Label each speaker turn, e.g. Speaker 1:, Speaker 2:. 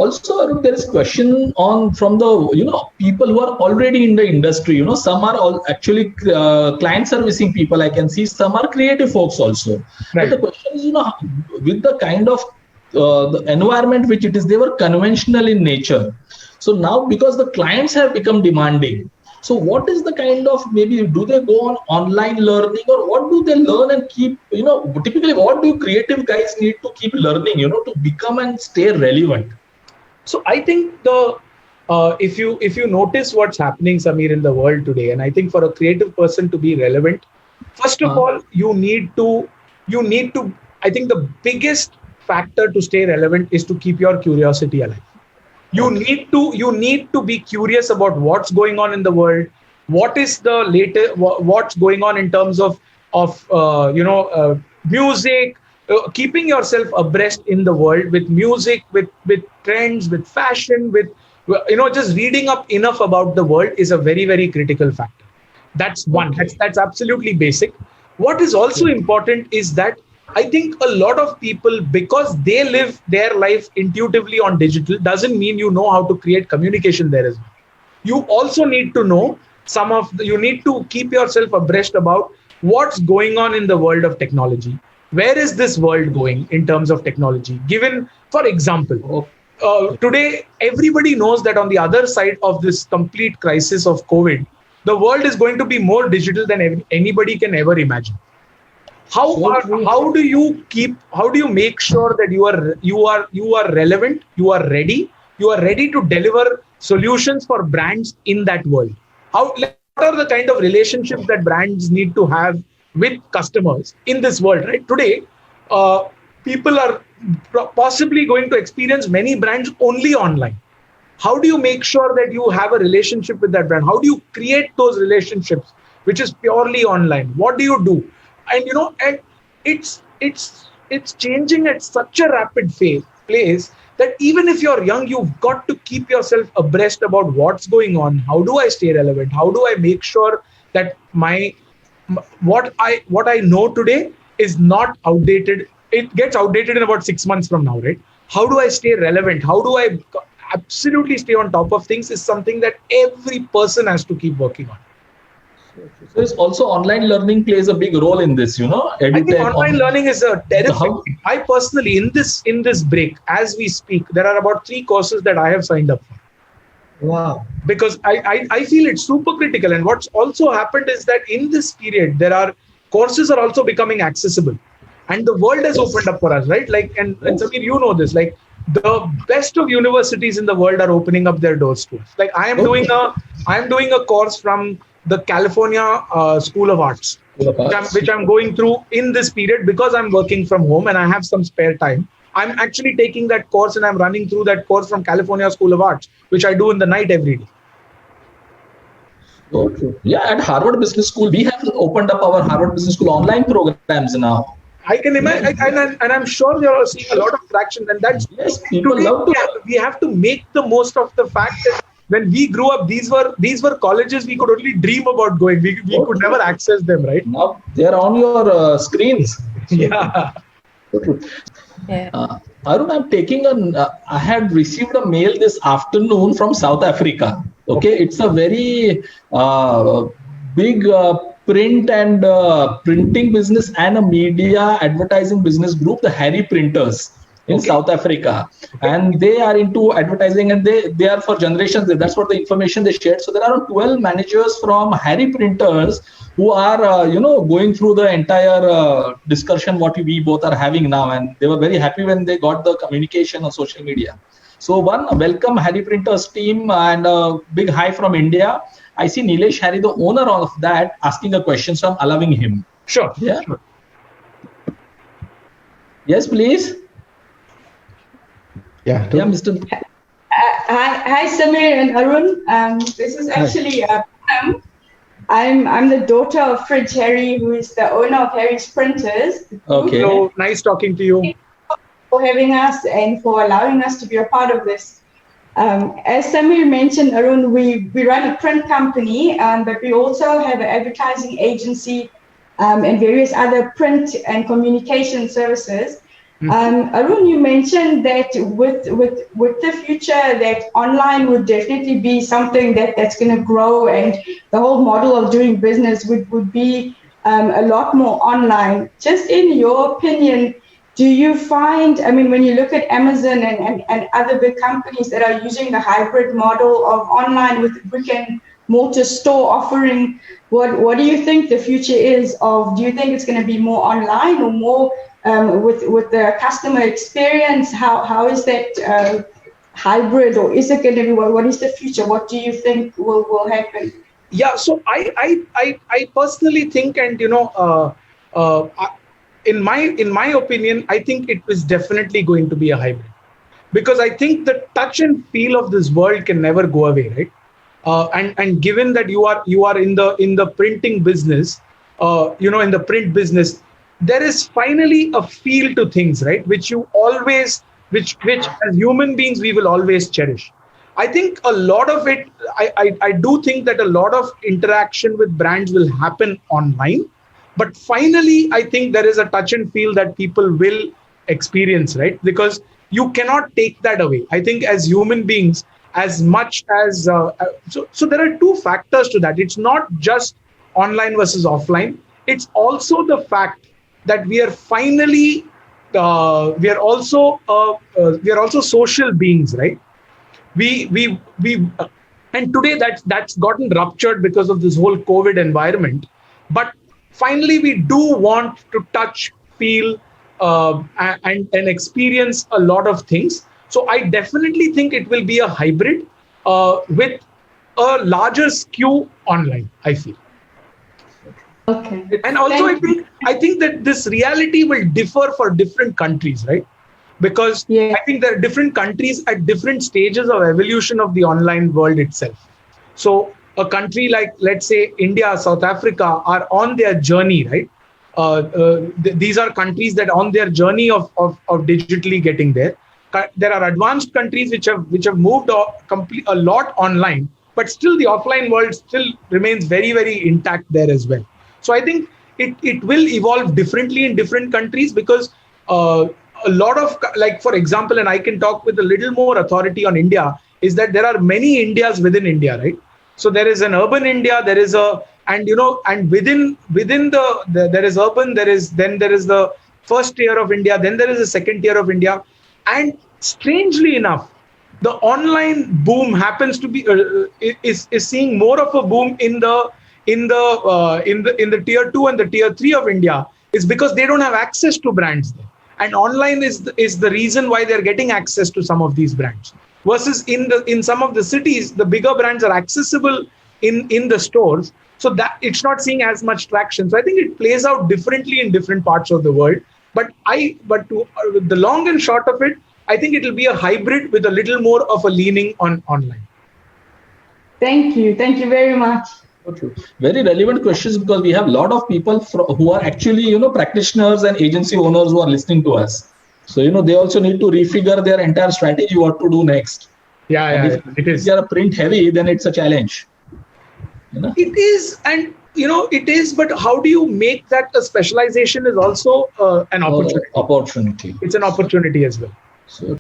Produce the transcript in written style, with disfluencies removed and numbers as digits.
Speaker 1: Also, Arun, there is question on from the people who are already in the industry. Some are all actually client servicing people. I can see some are creative folks also. But
Speaker 2: Right.
Speaker 1: the question is, with the kind of the environment which it is, they were conventional in nature. So now because the clients have become demanding, so what is the kind of, maybe do they go on online learning, or what do they learn and keep, typically what do creative guys need to keep learning, to become and stay relevant?
Speaker 2: So I think if you notice what's happening, Samir, in the world today, and I think for a creative person to be relevant, first of all, you need to. I think the biggest factor to stay relevant is to keep your curiosity alive. You need to be curious about what's going on in the world, what is the latest, what's going on in terms of music, keeping yourself abreast in the world with music, with trends, with fashion, with just reading up enough about the world is a very, very critical factor. That's one. That's absolutely basic. What is also important is that I think a lot of people, because they live their life intuitively on digital, doesn't mean you know how to create communication there as well. You also need to know you need to keep yourself abreast about what's going on in the world of technology. Where is this world going in terms of technology? Given, for example, today, everybody knows that on the other side of this complete crisis of COVID, the world is going to be more digital than anybody can ever imagine. How do you make sure that you are relevant, you are ready to deliver solutions for brands in that world? What are the kind of relationships that brands need to have with customers in this world, right? Today, people are possibly going to experience many brands only online. How do you make sure that you have a relationship with that brand? How do you create those relationships, which is purely online? What do you do? And it's changing at such a rapid pace that even if you're young, you've got to keep yourself abreast about what's going on. How do I stay relevant? How do I make sure that what I know today is not outdated? It gets outdated in about 6 months from now, right? How do I stay relevant? How do I absolutely stay on top of things is something that every person has to keep working on.
Speaker 1: So it's also online learning plays a big role in this,
Speaker 2: I think online learning is a terrific. I personally, in this break, as we speak, there are about 3 courses that I have signed up for.
Speaker 1: Wow.
Speaker 2: Because I feel it's super critical. And what's also happened is that in this period, courses are also becoming accessible. And the world has opened up for us, right? And Samir, you know this, the best of universities in the world are opening up their doors to us. I am doing a course from the California School of Arts, which I'm going through in this period because I'm working from home and I have some spare time. I'm actually taking that course and I'm running through that course from California School of Arts, which I do in the night every day.
Speaker 1: So true. Yeah, at Harvard Business School, we have opened up our Harvard Business School online programs now.
Speaker 2: I can imagine, and I'm sure you're seeing a lot of traction. And that's
Speaker 1: people love to.
Speaker 2: We have to make the most of the fact that when we grew up, these were colleges we could only dream about going. We could never access them, right?
Speaker 1: Now they're on your screens.
Speaker 2: Yeah.
Speaker 1: Arun, I had received a mail this afternoon from South Africa. Okay, it's a very big print and printing business and a media advertising business group, the Harry Printers in South Africa. And they are into advertising and they are for generations. That's what the information they shared. So there are 12 managers from Harry Printers who are, going through the entire discussion what we both are having now. And they were very happy when they got the communication on social media. So welcome Harry Printers team and a big hi from India. I see Nilesh Harry, the owner of that, asking a question, so I'm allowing him.
Speaker 2: Sure.
Speaker 1: Yeah. Sure. Yes, please.
Speaker 3: Yeah,
Speaker 1: Mr.
Speaker 4: Hi, Samir and Arun. This is actually Pam. I'm the daughter of Fridge Harry, who is the owner of Harry's Printers.
Speaker 1: Okay.
Speaker 2: So nice talking to you.
Speaker 4: For having us and for allowing us to be a part of this. As Samir mentioned, Arun, we run a print company, but we also have an advertising agency and various other print and communication services. Arun, you mentioned that with the future, that online would definitely be something that's going to grow, and the whole model of doing business would be a lot more online. Just in your opinion, do you find, I mean, when you look at Amazon and other big companies that are using the hybrid model of online with brick and mortar store offering, what do you think the future is of? Do you think it's going to be more online or more with the customer experience? How is that hybrid, or is it going to be, what is the future? What do you think will happen?
Speaker 2: Yeah, so I personally think, and in my opinion, I think it is definitely going to be a hybrid, because I think the touch and feel of this world can never go away, right? And given that you are in the printing business, in the print business, there is finally a feel to things, right? Which as human beings we will always cherish. I think a lot of it, I do think that a lot of interaction with brands will happen online, but finally I think there is a touch and feel that people will experience, right? Because you cannot take that away. I think as human beings, as much as so there are two factors to that. It's not just online versus offline. It's also the fact that we are finally we are also social beings, right? We and today that's gotten ruptured because of this whole COVID environment. But finally, we do want to touch, feel, and experience a lot of things. So I definitely think it will be a hybrid with a larger skew online, I feel.
Speaker 4: Okay.
Speaker 2: And also, I think that this reality will differ for different countries, right? Because I think there are different countries at different stages of evolution of the online world itself. So a country like, let's say, India, South Africa are on their journey, right? These are countries that are on their journey of digitally getting there. There are advanced countries which have moved a lot online, but still the offline world still remains very, very intact there as well. So I think it will evolve differently in different countries, because a lot of, like, for example, and I can talk with a little more authority on India, is that there are many Indias within India, right? So there is an urban India, there is and within there is urban, there is the first tier of India, then there is the second tier of India. And strangely enough, the online boom happens to be is seeing more of a boom in the tier 2 and the tier 3 of India, is because they don't have access to brands there. And online is the reason why they're getting access to some of these brands. Versus in some of the cities, the bigger brands are accessible in the stores, so that it's not seeing as much traction. So I think it plays out differently in different parts of the world. But the long and short of it, I think it will be a hybrid with a little more of a leaning on online.
Speaker 4: Thank you very much.
Speaker 1: Very relevant questions, because we have a lot of people who are actually practitioners and agency owners who are listening to us. So they also need to refigure their entire strategy, what to do next.
Speaker 2: If it is.
Speaker 1: If you are print heavy, then it's a challenge.
Speaker 2: It is, and it is. But how do you make that a specialization is also an opportunity.
Speaker 1: Opportunity.
Speaker 2: It's an opportunity as well.
Speaker 1: So